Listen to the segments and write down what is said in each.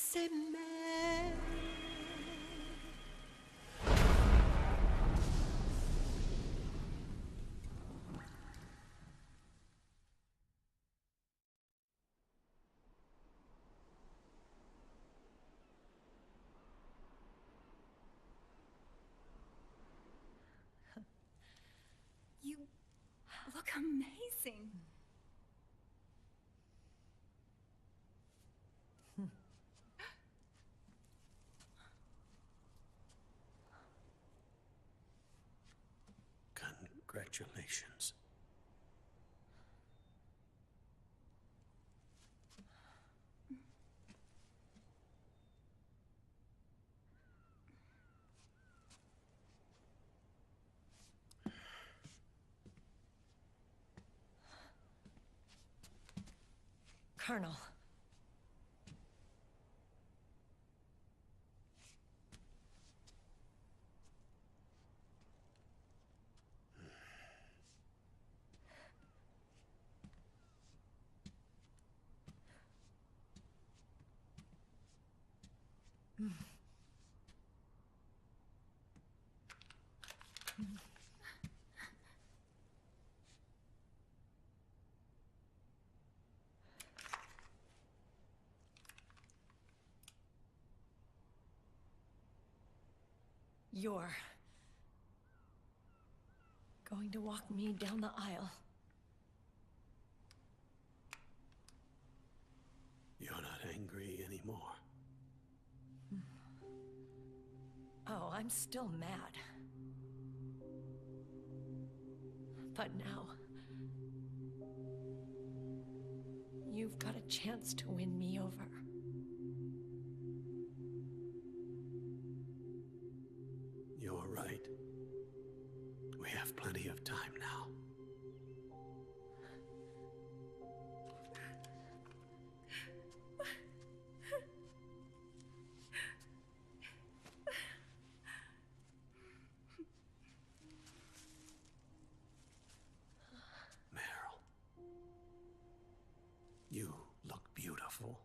s'aimer. You look amazing. Congratulations. Colonel. You're going to walk me down the aisle. You're not angry anymore. Oh, I'm still mad. But now, you've got a chance to win me over. You're right. We have plenty of time now. Meryl, you look beautiful.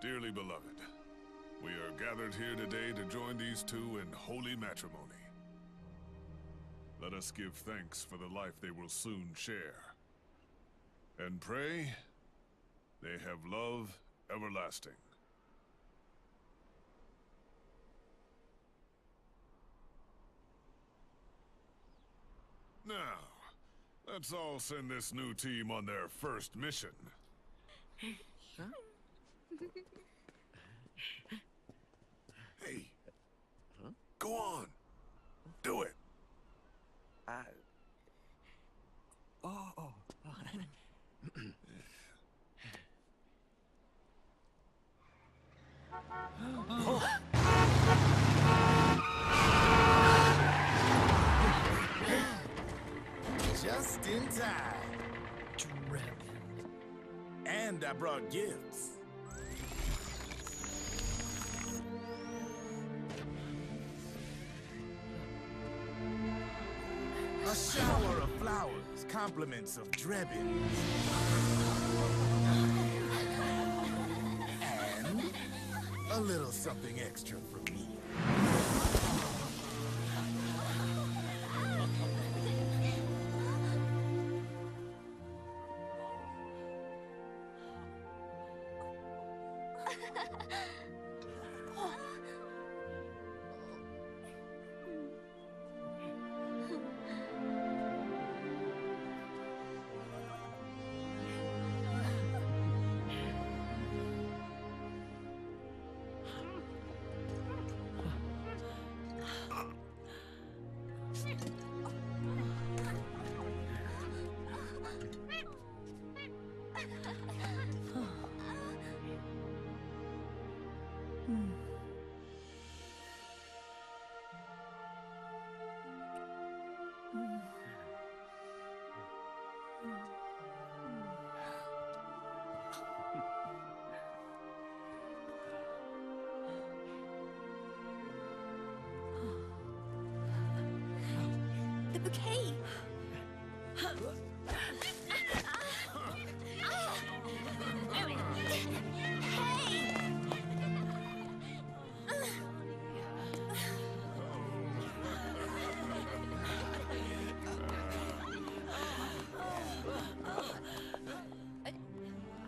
Dearly beloved, we are gathered here today to join these two in holy matrimony. Let us give thanks for the life they will soon share, and pray they have love everlasting. Now, let's all send this new team on their first mission. Huh? Hey, go on, do it. Oh. Just in time. Drebin. And I brought gifts. A shower of flowers, compliments of Drebin. And A little something extra from me. The bouquet! Hey!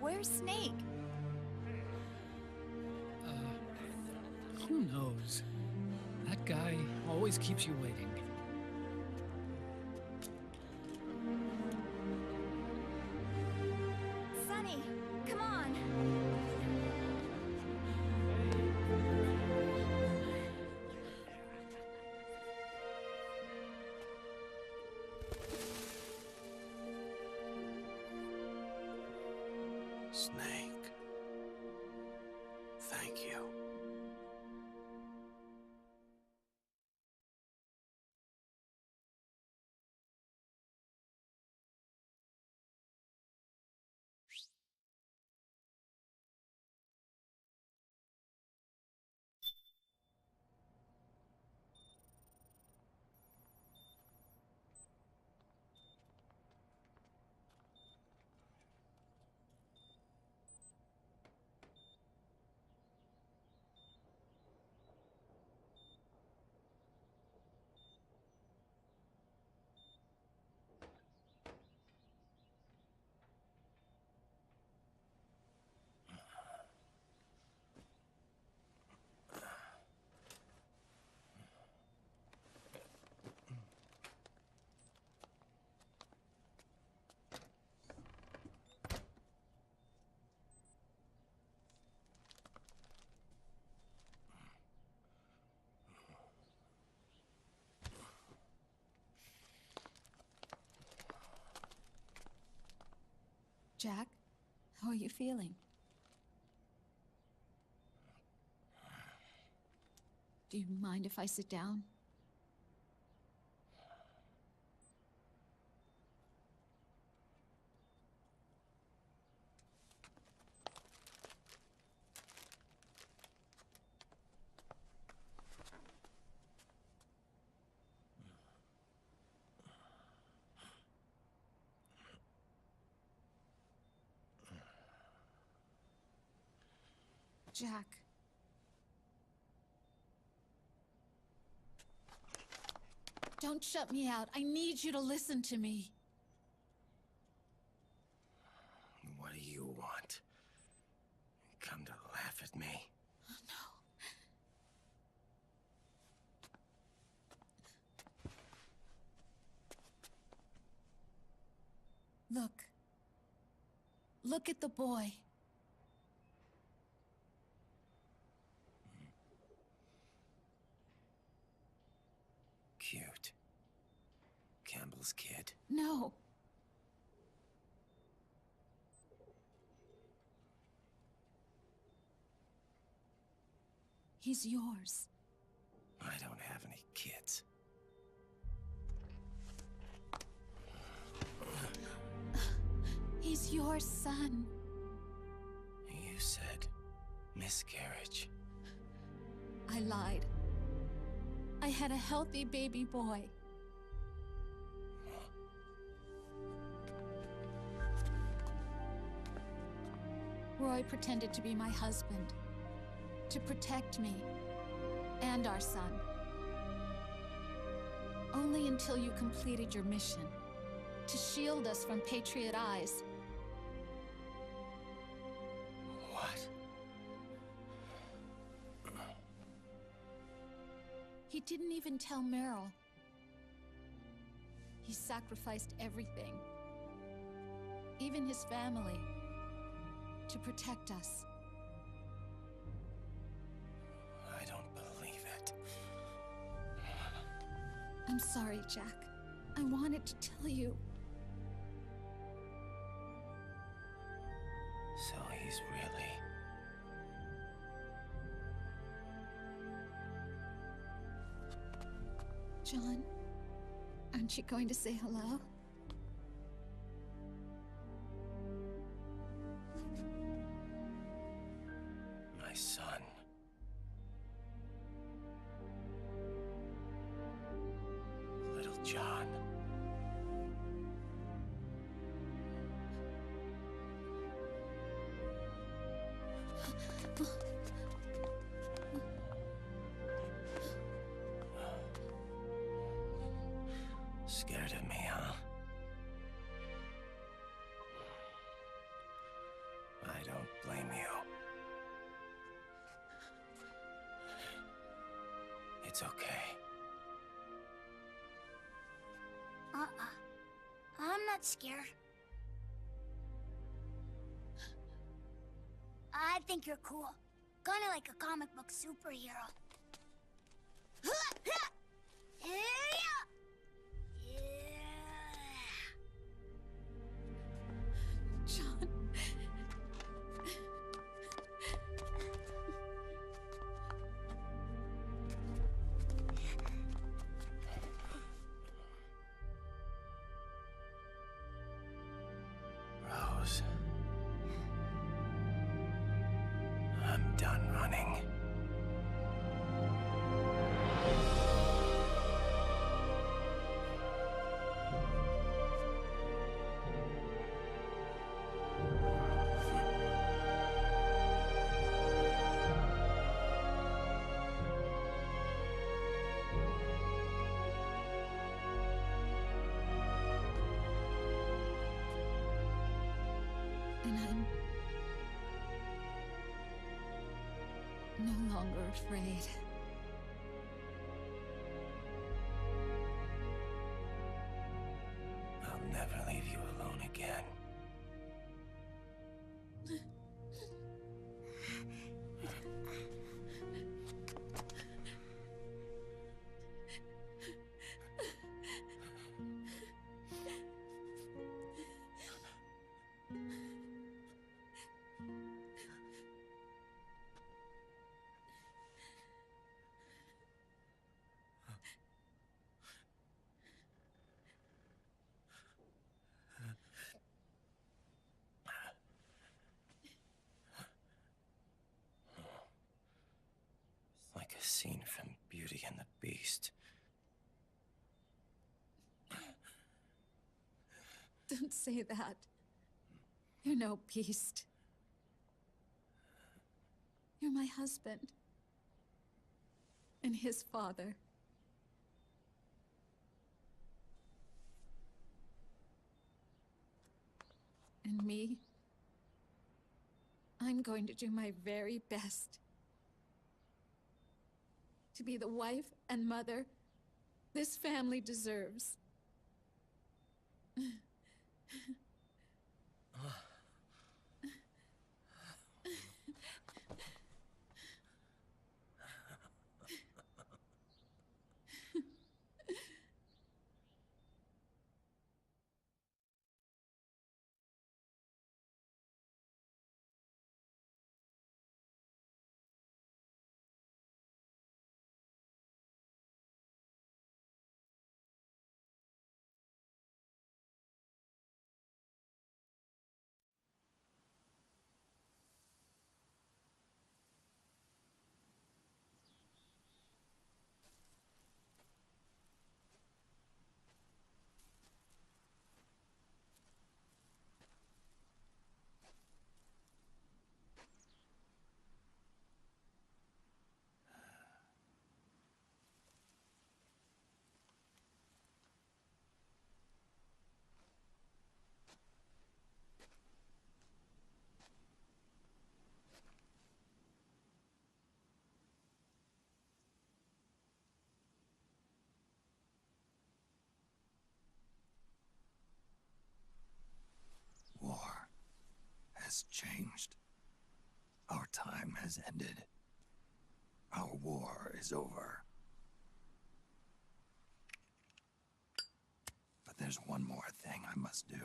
Where's Snake? Who knows? That guy always keeps you waiting. Sunny, come on! Snake. Thank you. Jack, how are you feeling? Do you mind if I sit down? Jack. Don't shut me out. I need you to listen to me. What do you want? Come to laugh at me? No. Look. Look at the boy. Cute. Campbell's kid. No. He's yours. I don't have any kids. He's your son. You said miscarriage. I lied. I had a healthy baby boy. Roy pretended to be my husband. to protect me and our son. Only until you completed your mission, to shield us from Patriot eyes. What? He didn't even tell Meryl. He sacrificed everything, even his family, to protect us. I don't believe it. I'm sorry, Jack. I wanted to tell you. So he's really... John, aren't you going to say hello? my son. Little John. Scared of me, huh? I don't blame you. It's okay. I'm not scared. I think you're cool. Kinda like a comic book superhero. John. Rose. I'm done running. And I'm no longer afraid. I'll never leave you alone again. Like a scene from Beauty and the Beast. Don't say that. You're no beast. You're my husband. And his father. And me? I'm going to do my very best to be the wife and mother this family deserves. has changed. Our time has ended. Our war is over. But there's one more thing I must do.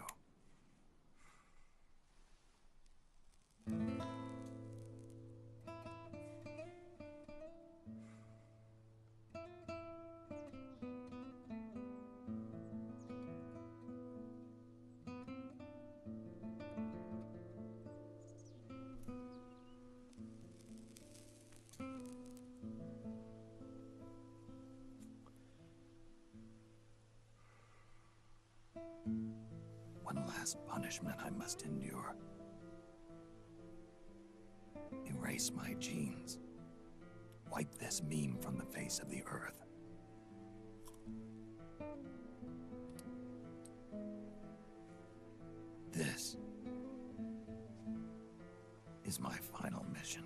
One last punishment I must endure. Erase my genes. Wipe this meme from the face of the earth. This is my final mission.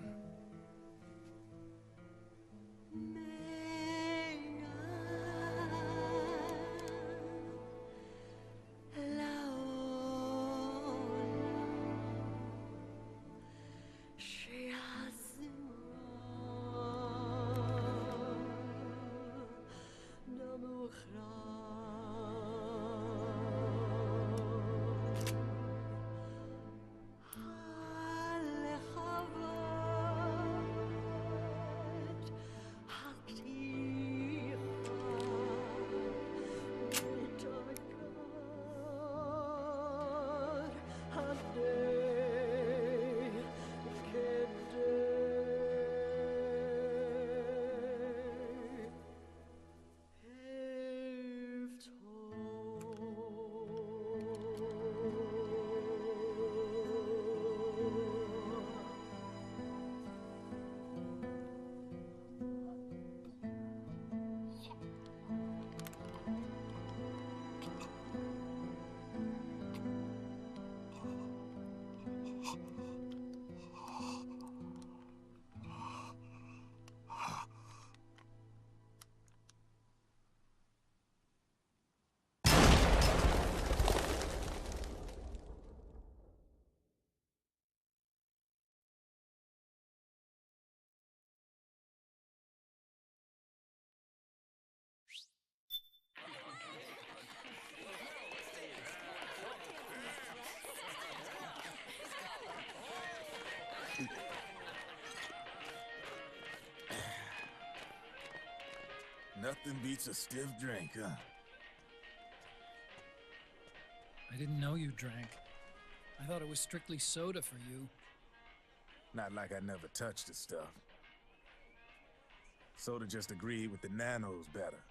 Nothing beats a stiff drink, huh? I didn't know you drank. I thought it was strictly soda for you. Not like I never touched the stuff. Soda just agreed with the nanos better.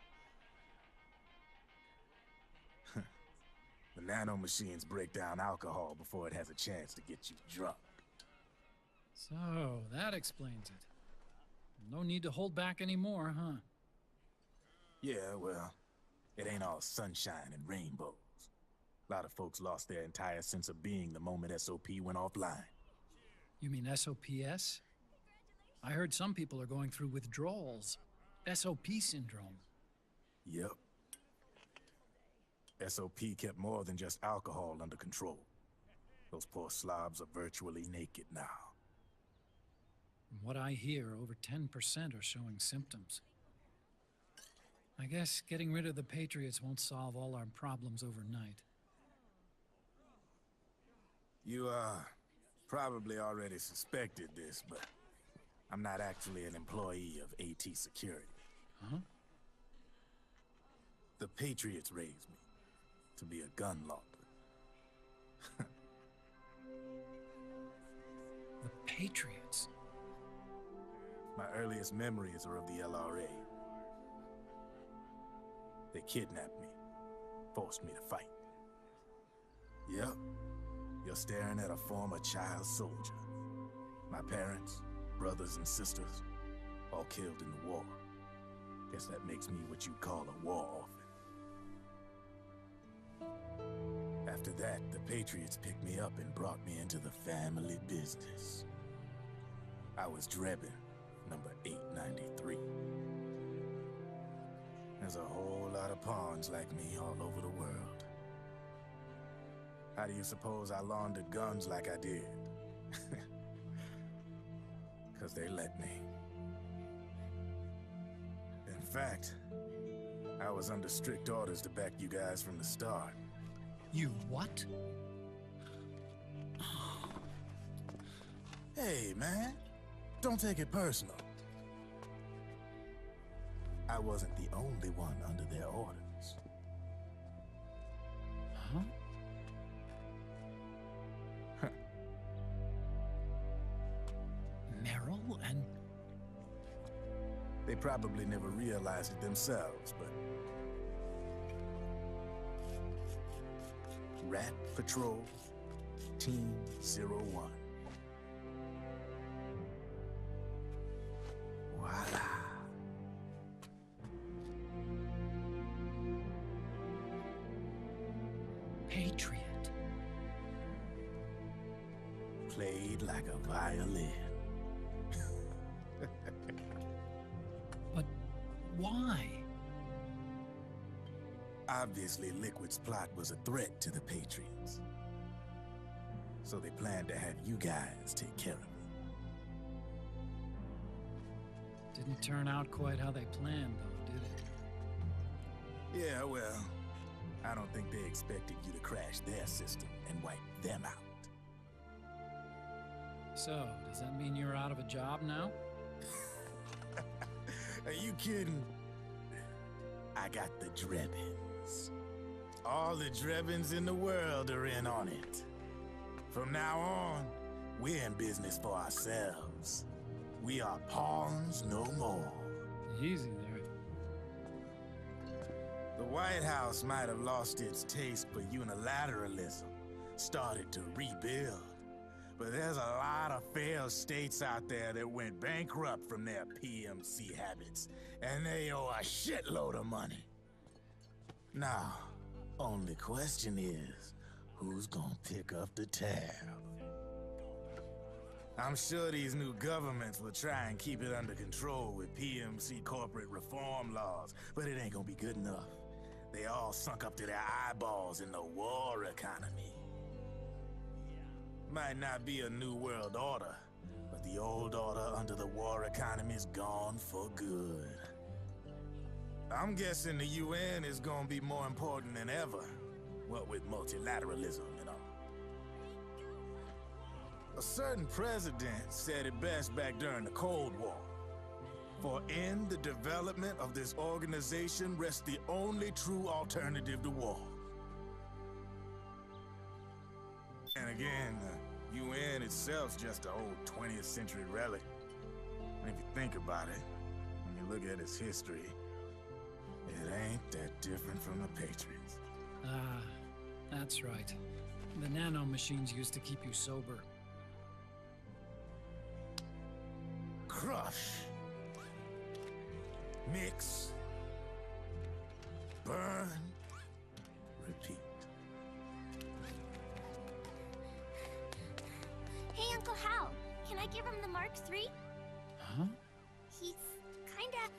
The nano machines break down alcohol before it has a chance to get you drunk. So, that explains it. No need to hold back anymore, huh? Yeah, well, it ain't all sunshine and rainbows. A lot of folks lost their entire sense of being the moment SOP went offline. You mean SOPS? I heard some people are going through withdrawals. SOP syndrome. Yep. SOP kept more than just alcohol under control. Those poor slobs are virtually naked now. From what I hear, over 10% are showing symptoms. I guess getting rid of the Patriots won't solve all our problems overnight. You, probably already suspected this, but I'm not actually an employee of AT Security. Huh? The Patriots raised me to be a gun launder. The Patriots? My earliest memories are of the LRA. They kidnapped me, forced me to fight. Yep, you're staring at a former child soldier. My parents, brothers and sisters, all killed in the war. Guess that makes me what you'd call a war orphan. After that, the Patriots picked me up and brought me into the family business. I was Drebin, number 893. There's a whole lot of pawns like me all over the world. How do you suppose I laundered guns like I did? 'Cause they let me. In fact, I was under strict orders to back you guys from the start. You what? Hey, man. Don't take it personal. I wasn't the only one under their orders. Huh? Meryl and... They probably never realized it themselves, but... Rat Patrol, Team 01. Voila. Patriot. Played like a violin. But why? Obviously, Liquid's plot was a threat to the Patriots. So they planned to have you guys take care of it. Didn't turn out quite how they planned, though, did it? Yeah, well, I don't think they expected you to crash their system and wipe them out. So, does that mean you're out of a job now? Are you kidding? I got the Drebins. All the Drebins in the world are in on it. From now on, we're in business for ourselves. We are pawns no more. Easy there. The White House might have lost its taste for unilateralism, started to rebuild. But there's a lot of failed states out there that went bankrupt from their PMC habits, and they owe a shitload of money. Now, only question is, who's gonna pick up the tab? I'm sure these new governments will try and keep it under control with PMC corporate reform laws, but it ain't gonna be good enough. They all sunk up to their eyeballs in the war economy. Might not be a new world order, but the old order under the war economy's gone for good. I'm guessing the UN is gonna be more important than ever, what with multilateralism and all. A certain president said it best back during the Cold War. For in the development of this organization rests the only true alternative to war. And again, the UN itself's just an old 20th century relic. And if you think about it, when you look at its history, it ain't that different from the Patriots. Ah, that's right. The nanomachines used to keep you sober. Crush. Mix. Burn. Repeat. Hey, Uncle Hal, can I give him the Mark III? Huh? He's kinda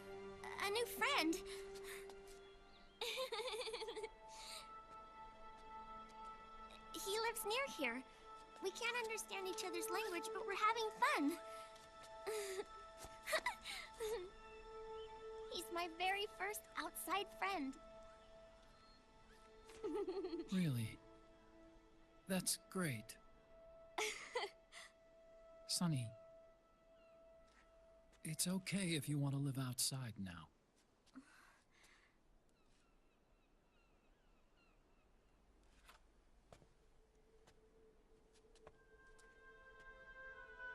a new friend. He lives near here. We can't understand each other's language, but we're having fun. He's my very first outside friend. Really? That's great. Sonny, it's okay if you want to live outside now.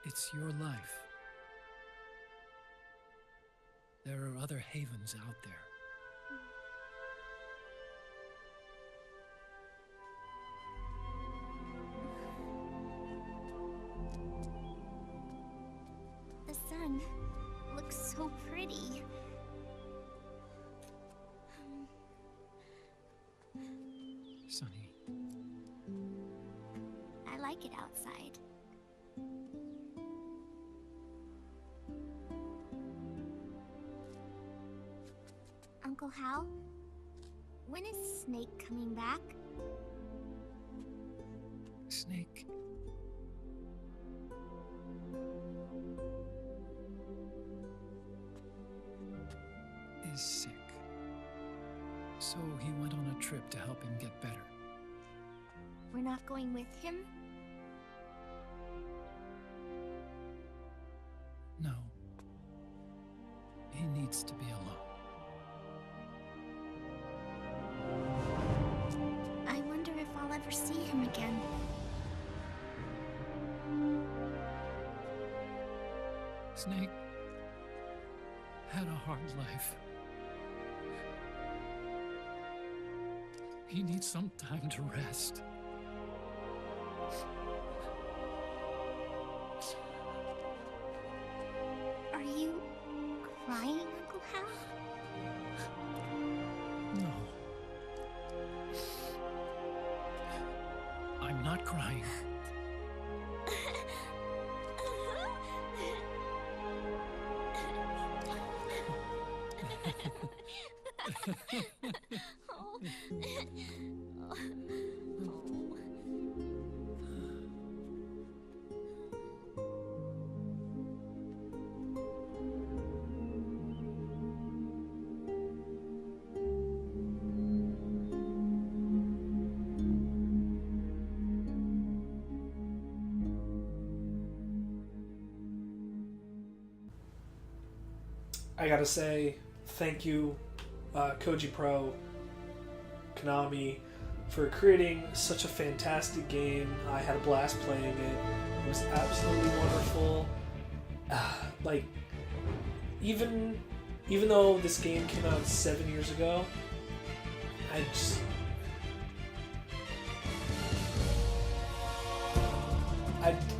It's your life. There are other havens out there. The sun looks so pretty. Sonny. I like it outside. Uncle Hal, when is Snake coming back? Snake. So he went on a trip to help him get better. We're not going with him? No. He needs to be alone. I wonder if I'll ever see him again. Snake had a hard life. He needs some time to rest. Are you crying, Uncle Hal? No. I'm not crying. I gotta say, thank you, Koji Pro, Konami, for creating such a fantastic game. I had a blast playing it. It was absolutely wonderful. Like, even though this game came out 7 years ago,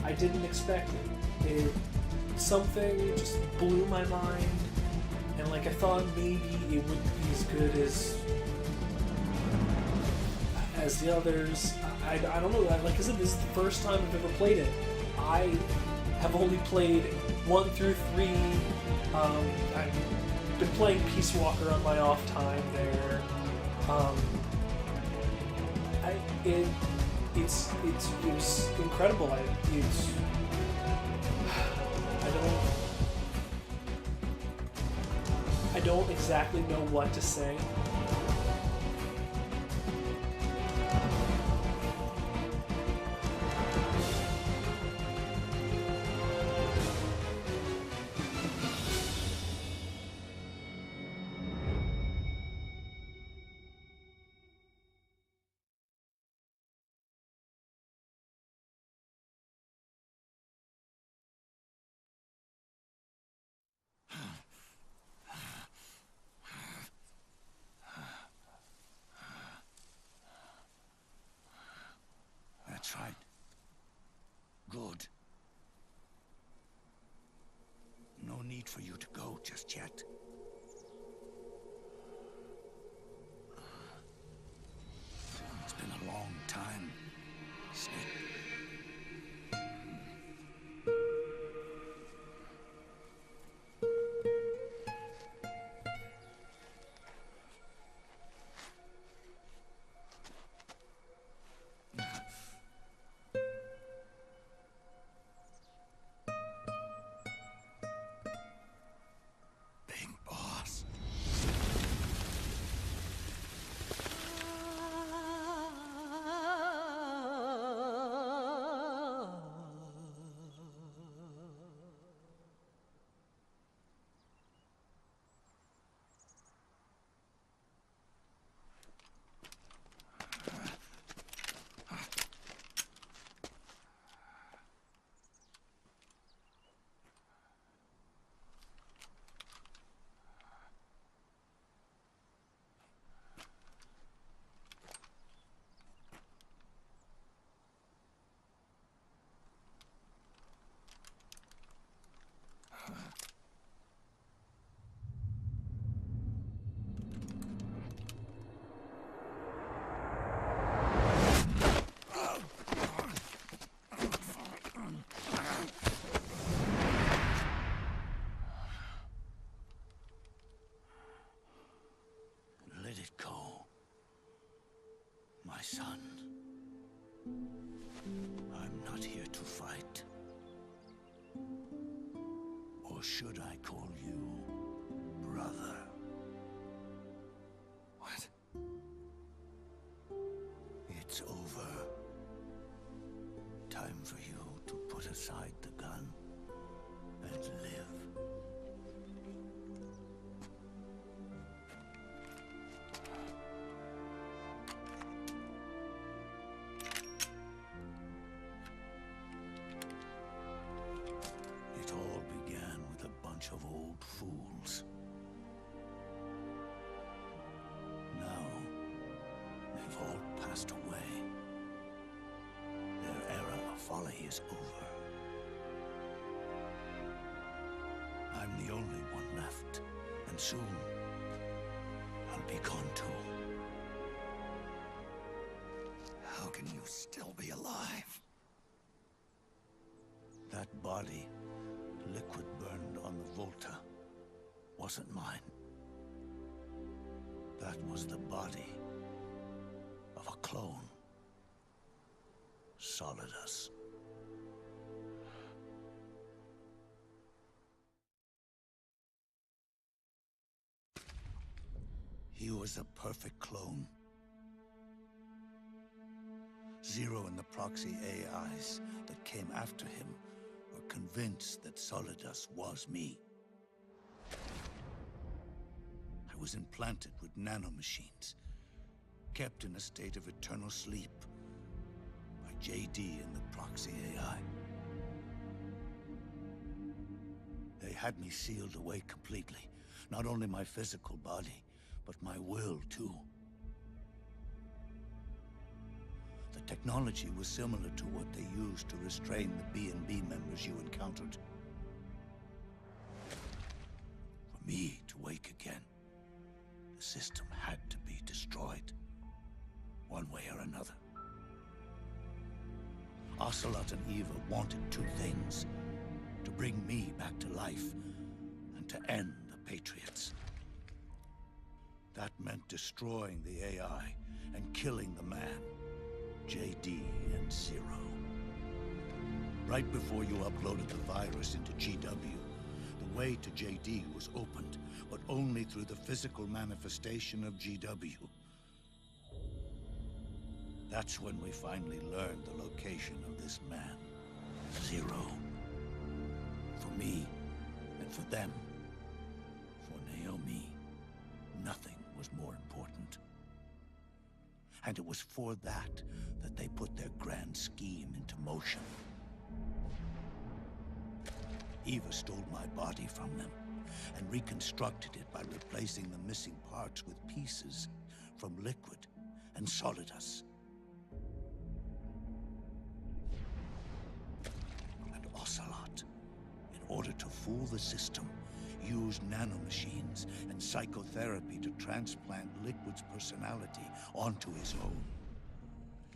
I didn't expect it. Something just blew my mind. And like I thought maybe it wouldn't be as good as the others. I don't know. Like I said, this is the first time I've ever played it. I have only played 1 through 3. I've been playing Peace Walker on my off time there. It was incredible. I don't exactly know what to say. That's right. Good. No need for you to go just yet. It's been a long time, Snake. Let it go, my son. I'm not here to fight. Or should I call you brother? What? Put aside the gun and live. It all began with a bunch of old fools. Now, they've all passed away. Their era of folly is over. I'm the only one left, and soon I'll be gone too. How can you still be alive? That body, liquid burned on the Volta, wasn't mine. That was the body of a clone. Solidus. He was a perfect clone. Zero and the proxy AIs that came after him were convinced that Solidus was me. I was implanted with nanomachines, kept in a state of eternal sleep by JD and the proxy AI. They had me sealed away completely, not only my physical body, but my will too. The technology was similar to what they used to restrain the B&B members you encountered. For me to wake again, the system had to be destroyed, one way or another. Ocelot and Eva wanted two things: to bring me back to life, and to end the Patriots. That meant destroying the AI and killing the man, JD and Zero. Right before you uploaded the virus into GW, the way to JD was opened, but only through the physical manifestation of GW. That's when we finally learned the location of this man, Zero. For me, and for them, for Naomi, nothing was more important. And it was for that they put their grand scheme into motion. Eva stole my body from them and reconstructed it by replacing the missing parts with pieces from Liquid and Solidus. And Ocelot, in order to fool the system, used nanomachines and psychotherapy to transplant Liquid's personality onto his own.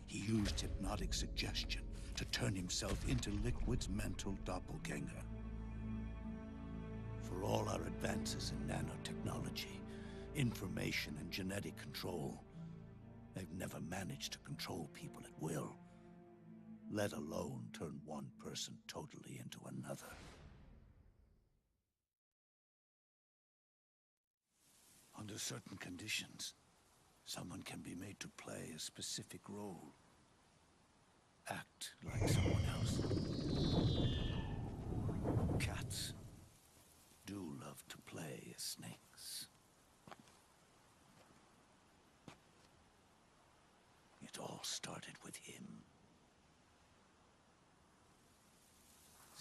He used hypnotic suggestion to turn himself into Liquid's mental doppelganger. For all our advances in nanotechnology, information and genetic control, they've never managed to control people at will, let alone turn one person totally into another. Under certain conditions, someone can be made to play a specific role. Act like someone else. Cats do love to play as snakes. It all started with him.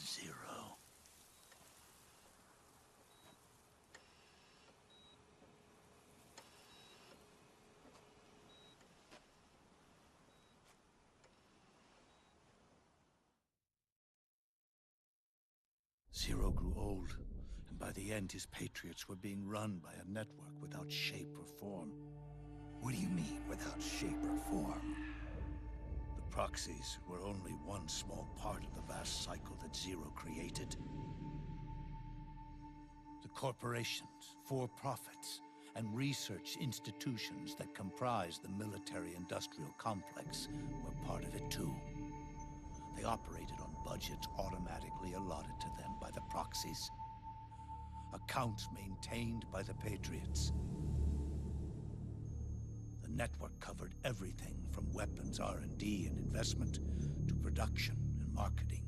Zero. Zero grew old, and by the end his Patriots were being run by a network without shape or form. What do you mean, without shape or form? The proxies were only one small part of the vast cycle that Zero created. The corporations, for-profits, and research institutions that comprise the military-industrial complex were part of it too. They operated on budgets automatically allotted to them by the proxies. Accounts maintained by the Patriots. The network covered everything from weapons R&D and investment to production and marketing.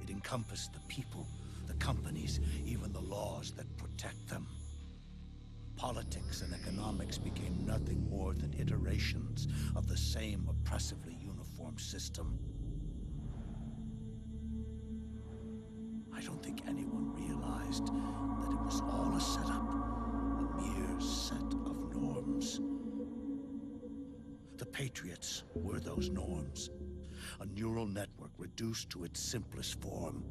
It encompassed the people, the companies, even the laws that protect them. Politics and economics became nothing more than iterations of the same oppressively uniform system. I don't think anyone realized that it was all a setup, a mere set of norms. The Patriots were those norms, a neural network reduced to its simplest form.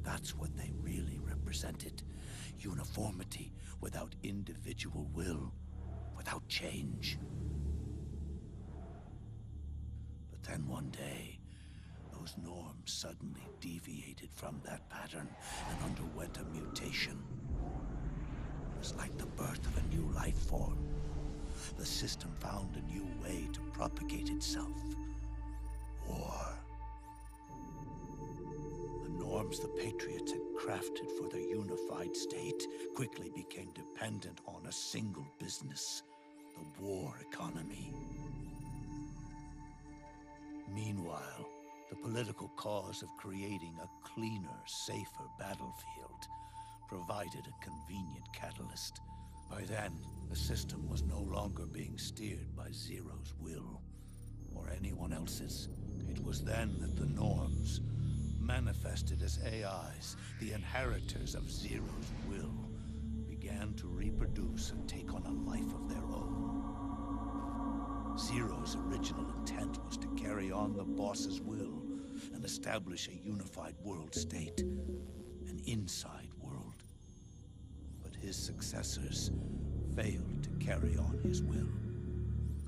That's what they really represented. Uniformity without individual will, without change. But then one day, those norms suddenly deviated from that pattern and underwent a mutation. It was like the birth of a new life form. The system found a new way to propagate itself. War. Norms the Patriots had crafted for their unified state quickly became dependent on a single business, the war economy. Meanwhile, the political cause of creating a cleaner, safer battlefield provided a convenient catalyst. By then, the system was no longer being steered by Zero's will, or anyone else's. It was then that the norms, manifested as AIs, the inheritors of Zero's will, began to reproduce and take on a life of their own. Zero's original intent was to carry on the boss's will and establish a unified world state, an inside world. But his successors failed to carry on his will.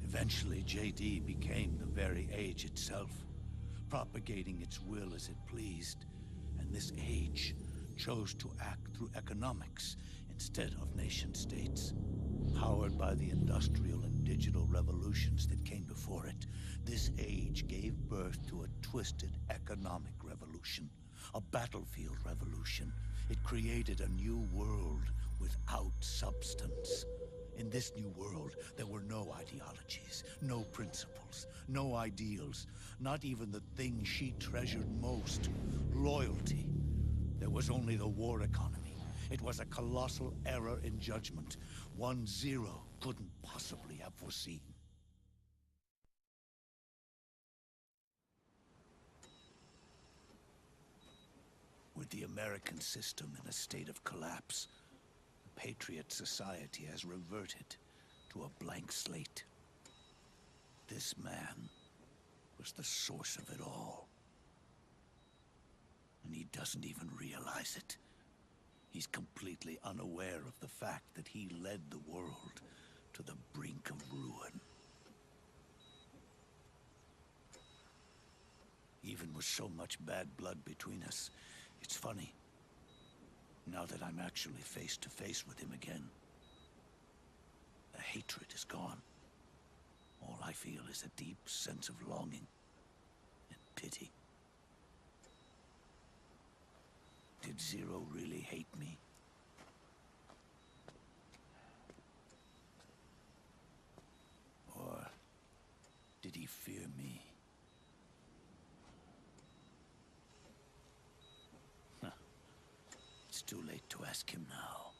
Eventually, JD became the very age itself, propagating its will as it pleased, and this age chose to act through economics instead of nation-states. Powered by the industrial and digital revolutions that came before it, this age gave birth to a twisted economic revolution, a battlefield revolution. It created a new world without substance. In this new world, there were no ideologies, no principles, no ideals, not even the thing she treasured most, loyalty. There was only the war economy. It was a colossal error in judgment, one Zero couldn't possibly have foreseen. With the American system in a state of collapse, Patriot society has reverted to a blank slate. This man was the source of it all. And he doesn't even realize it. He's completely unaware of the fact that he led the world to the brink of ruin. Even with so much bad blood between us, it's funny. Now that I'm actually face to face with him again, the hatred is gone. All I feel is a deep sense of longing and pity. Did Zero really hate me? Or did he fear me? It's too late to ask him now.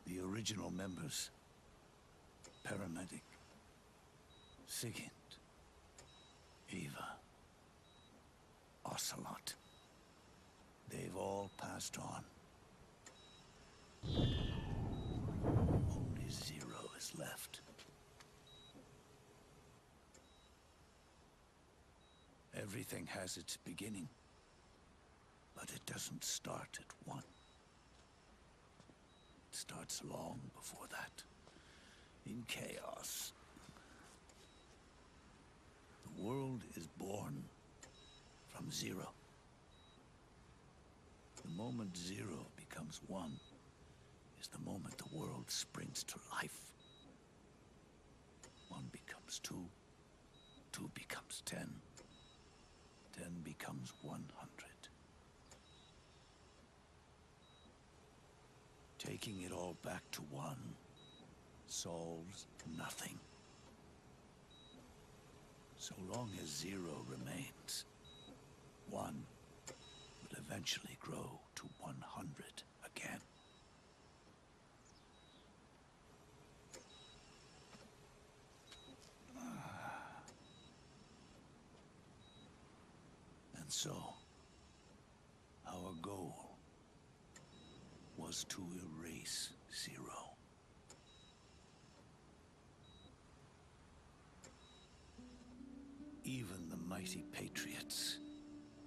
The original members, Paramedic, Sigint, Eva, Ocelot, they've all passed on. Only Zero is left. Everything has its beginning, but it doesn't start at one. It starts long before that, in chaos. The world is born from Zero. The moment Zero becomes one is the moment the world springs to life. One becomes two, two becomes 10. 10 becomes 100. Taking it all back to one solves nothing. So long as zero remains, one will eventually grow to 100 again. And so, our goal was to erase Zero. Even the mighty Patriots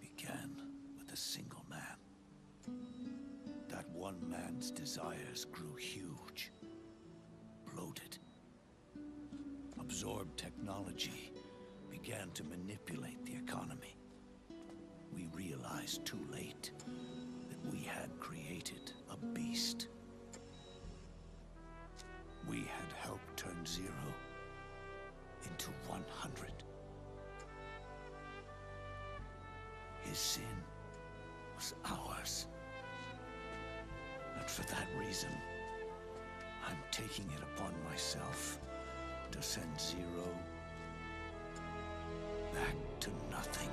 began with a single man. That one man's desires grew huge, bloated, absorbed technology, began to manipulate the economy. We realized too late that we had created a beast. We had helped turn Zero into 100. His sin was ours. And for that reason, I'm taking it upon myself to send Zero back to nothing.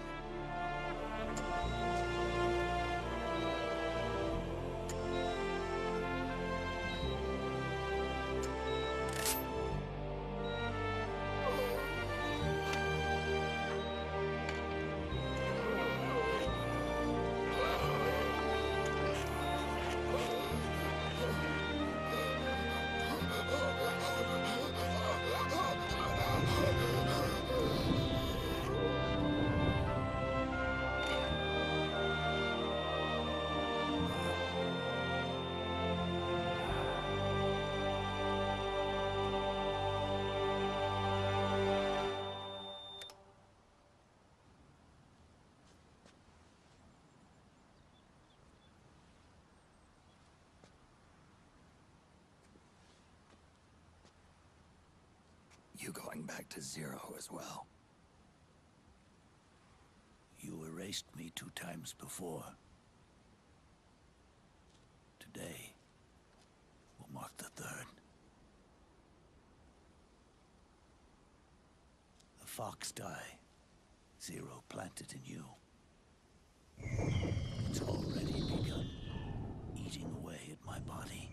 You going back to Zero as well? You erased me 2 times before. Today will mark the 3rd. The fox die Zero planted in you. It's already begun eating away at my body.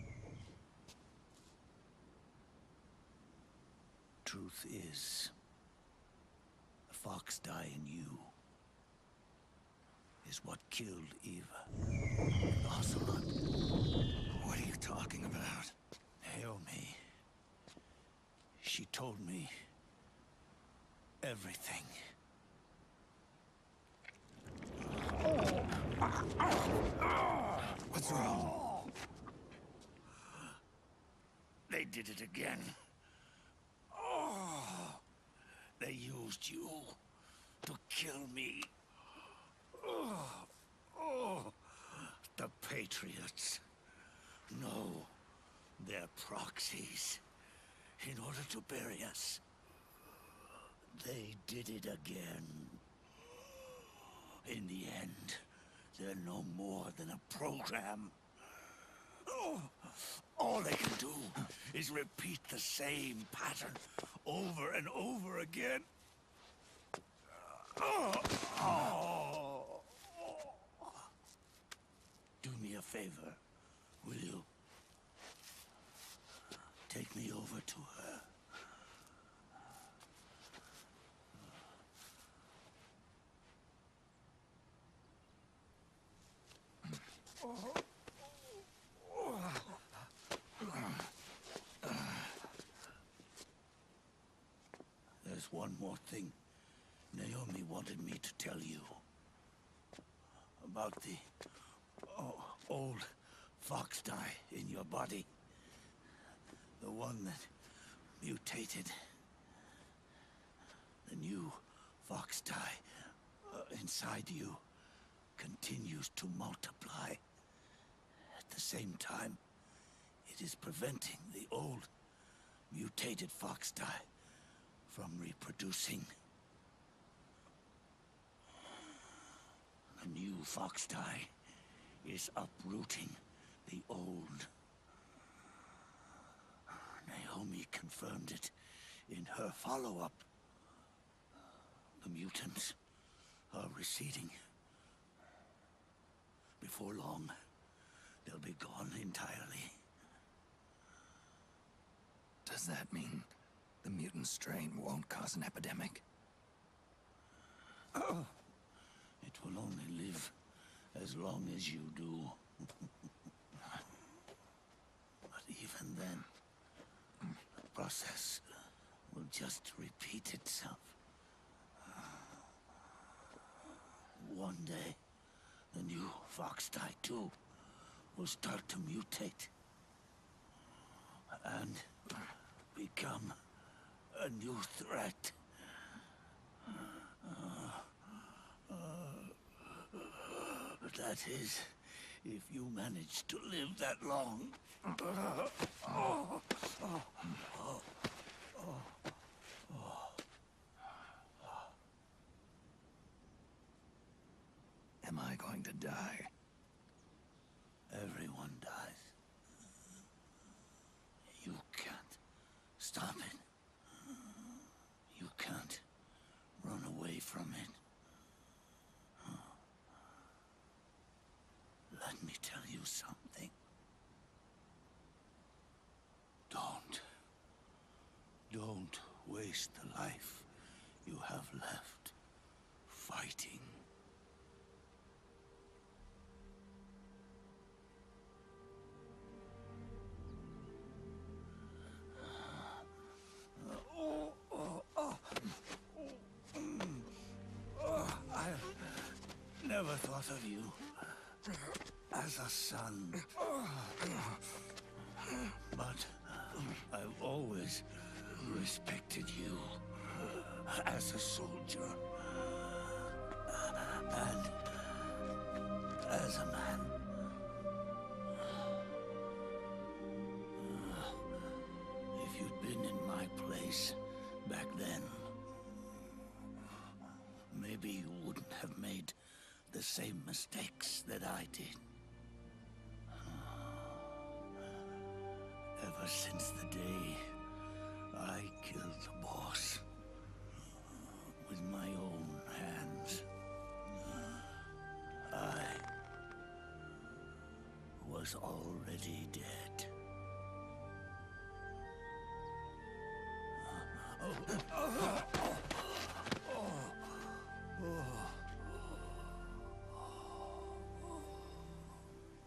Truth is, the fox die in you is what killed Eva and Ocelot. What are you talking about? Naomi. She told me everything. What's wrong? They did it again. They used you to kill me. The Patriots. No, they're proxies. In order to bury us. They did it again. In the end, they're no more than a program. All they can do is repeat the same pattern over and over again. Do me a favor, will you? Take me over to her. There's one more thing Naomi wanted me to tell you. About the old fox die in your body. The one that mutated. The new fox die inside you continues to multiply. At the same time, it is preventing the old mutated fox die from reproducing. The new fox die is uprooting the old, confirmed it in her follow-up. The mutants are receding. Before long, they'll be gone entirely. Does that mean the mutant strain won't cause an epidemic? It will only live as long as you do. But even then, the process will just repeat itself. One day, the new Foxdie 2 will start to mutate and become a new threat. That is, if you manage to live that long. Am I going to die? Everyone dies. You can't stop it. You can't run away from it. Let me tell you something. Don't waste the life you have left fighting. I never thought of you as a son. But I've always respected you as a soldier and as a man. If you'd been in my place back then, maybe you wouldn't have made the same mistakes that I did. Ever since the day I killed the boss with my own hands, I was already dead.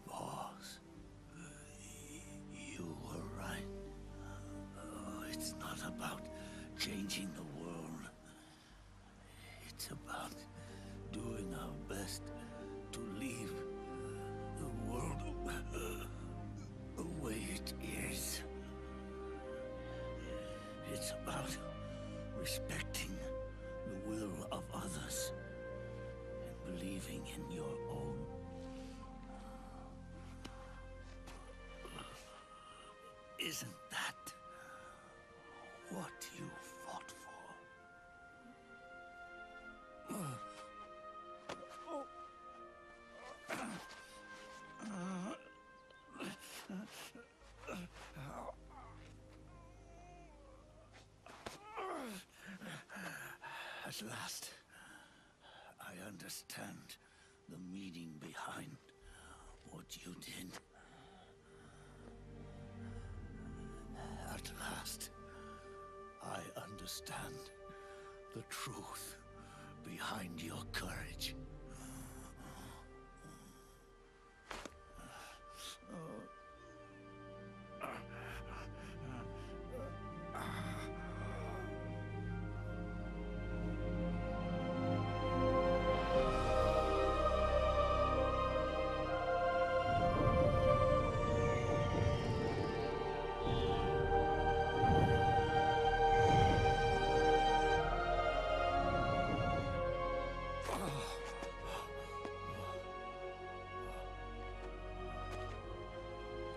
Boss, you were right. It's not about changing the world. It's about doing our best to leave the world the way it is. It's about respecting the will of others and believing in your own. Isn't that what you fought for? At last, I understand the meaning behind what you did. At last, I understand the truth behind your courage.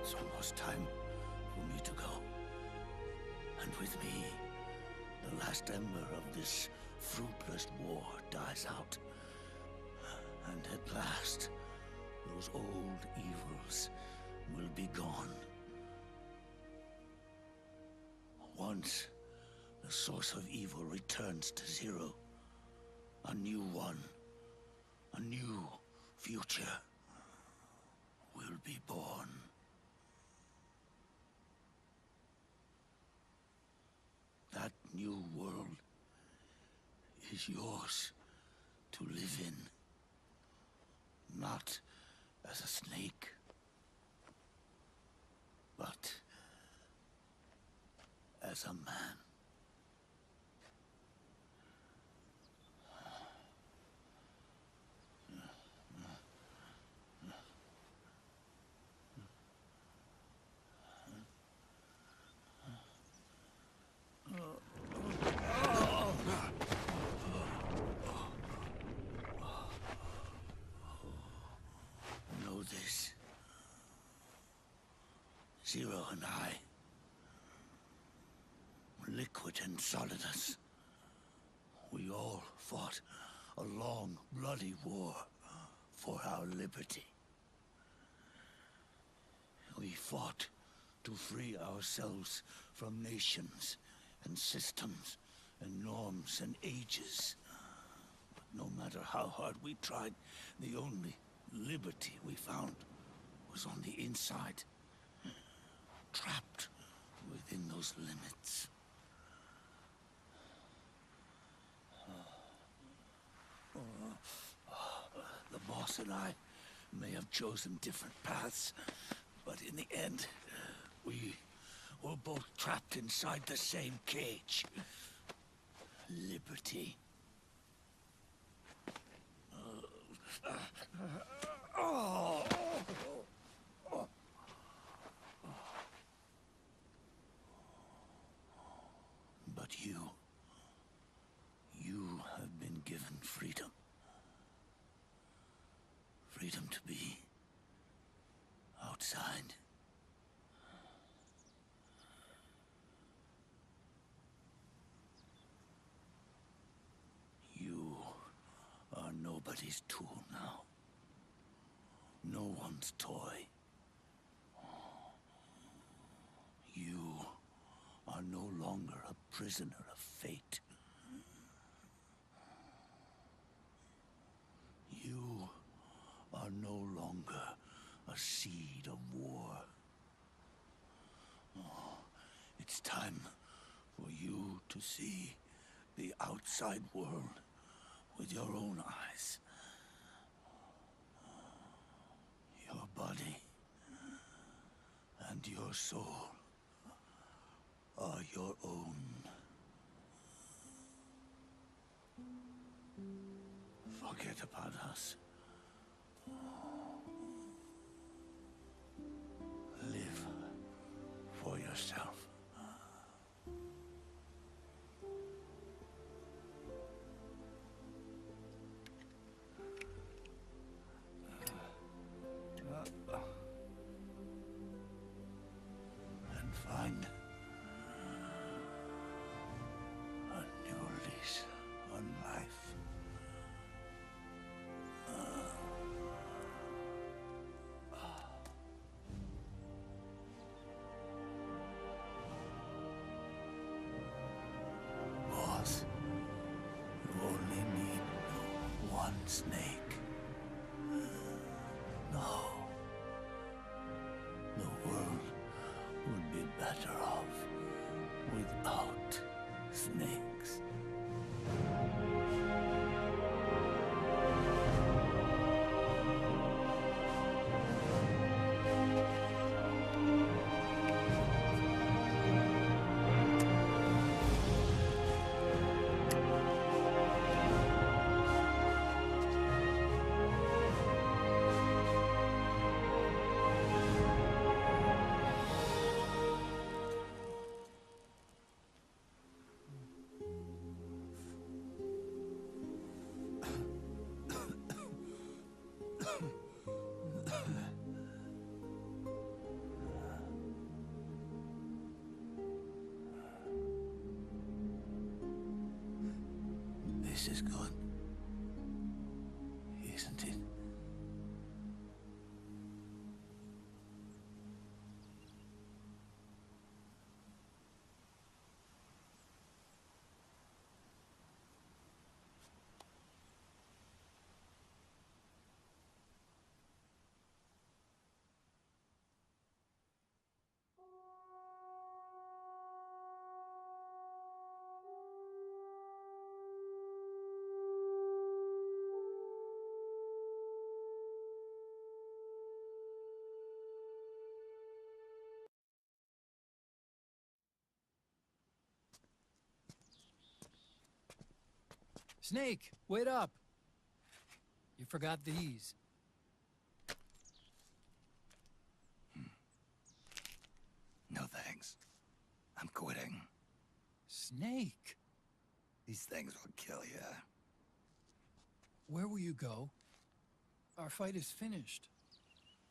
It's almost time for me to go. And with me, the last ember of this fruitless war dies out. And at last, those old evils will be gone. Once The source of evil returns to Zero. A new one. A new future will be born. That new world is yours to live in. Not as a snake, but as a man. Know this. Zero and I, Liquid and Solidus, we all fought a long, bloody war for our liberty. We fought to free ourselves from nations and systems and norms and ages. But no matter how hard we tried, the only liberty we found was on the inside, trapped within those limits. The boss and I may have chosen different paths, but in the end, we were both trapped inside the same cage. Liberty. But you have been given freedom. Freedom to be outside. You are nobody's tool now. No one's toy. You are no longer a prisoner of fate. You are no longer a seed of war. It's time for you to see the outside world with your own eyes. Your body and your soul are your own. Forget about us. Live for yourself. And find a new lease on life. Boss, you only need one snake. No. The world would be better off without snakes. This is good, isn't it? Snake, wait up. You forgot these. No thanks. I'm quitting. Snake, These things will kill you. where will you go? Our fight is finished.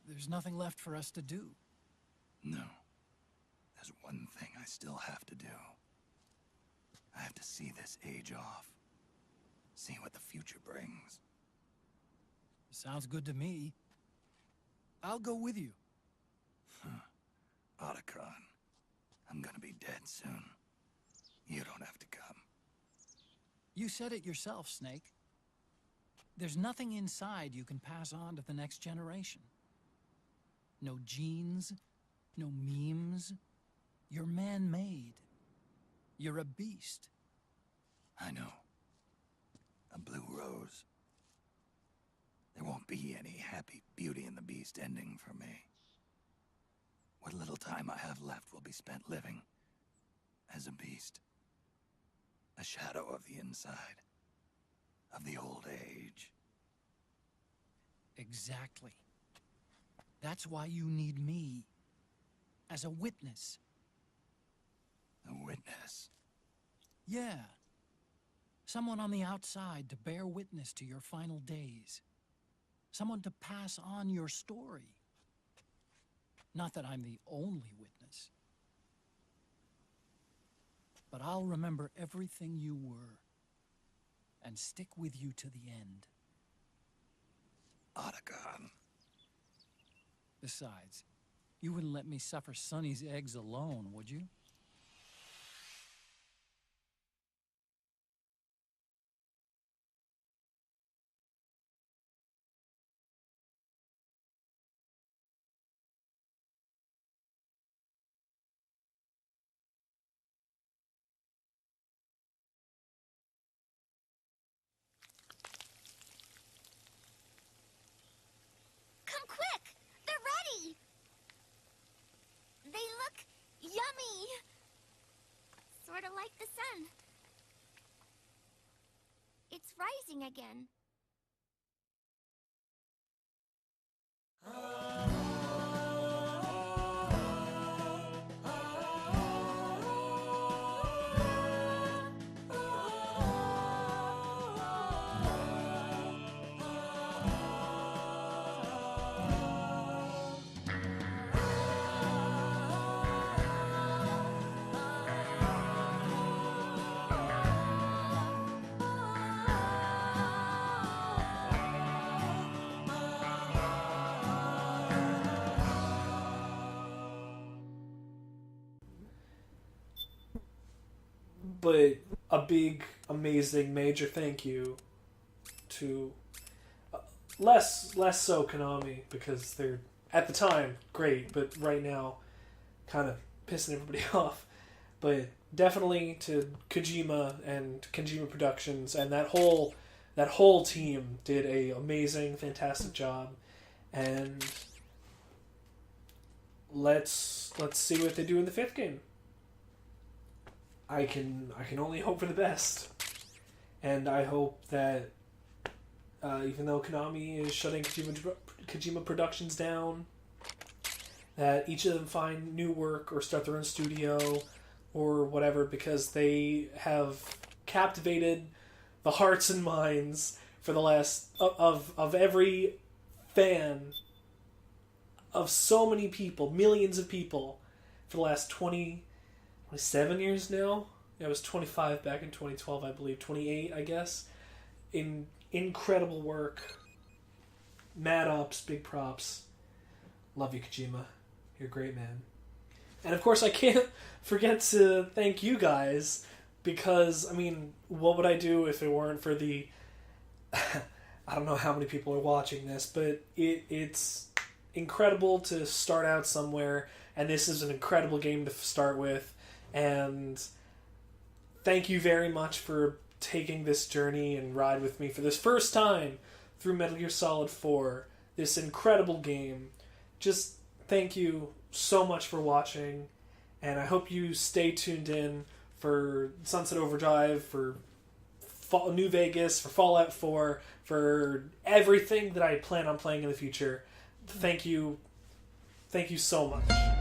There's nothing left for us to do. No. There's one thing I still have to do. I have to see this age off. See what the future brings. Sounds good to me. I'll go with you. Otacon, I'm gonna be dead soon. You don't have to come. You said it yourself, Snake. There's nothing inside you can pass on to the next generation. No genes, no memes. You're man-made. You're a beast. I know. A blue rose. There won't be any happy Beauty and the Beast ending for me. What little time I have left will be spent living as a beast. A shadow of the inside. Of the old age. Exactly. That's why you need me. As a witness. A witness. Yeah. Someone on the outside to bear witness to your final days. Someone to pass on your story. Not that I'm the only witness. But I'll remember everything you were. And stick with you to the end. Otacon. Besides, you wouldn't let me suffer Sonny's eggs alone, would you? Come quick! They're ready! They look yummy! Sort of like the sun. It's rising again. But a big, amazing, major thank you to less so Konami, because they're at the time great, but right now kind of pissing everybody off. But definitely to Kojima and Kojima Productions, and that whole team did a amazing, fantastic job. And let's see what they do in the 5th game. I can only hope for the best, and I hope that even though Konami is shutting Kojima Productions down, that each of them find new work or start their own studio or whatever, because they have captivated the hearts and minds for the last of every fan of so many people, millions of people, for the last 27 years now. It was 25 back in 2012, I believe. 28, I guess. Incredible work. Mad ups, big props. Love you, Kojima. You're a great man. And of course, I can't forget to thank you guys, because, I mean, what would I do if it weren't for the... I don't know how many people are watching this, but it's incredible to start out somewhere, and this is an incredible game to start with. And thank you very much for taking this journey and ride with me for this first time through Metal Gear Solid 4, this incredible game. Just thank you so much for watching, and I hope you stay tuned in for Sunset Overdrive for New Vegas, for Fallout 4, for everything that I plan on playing in the future. Thank you so much.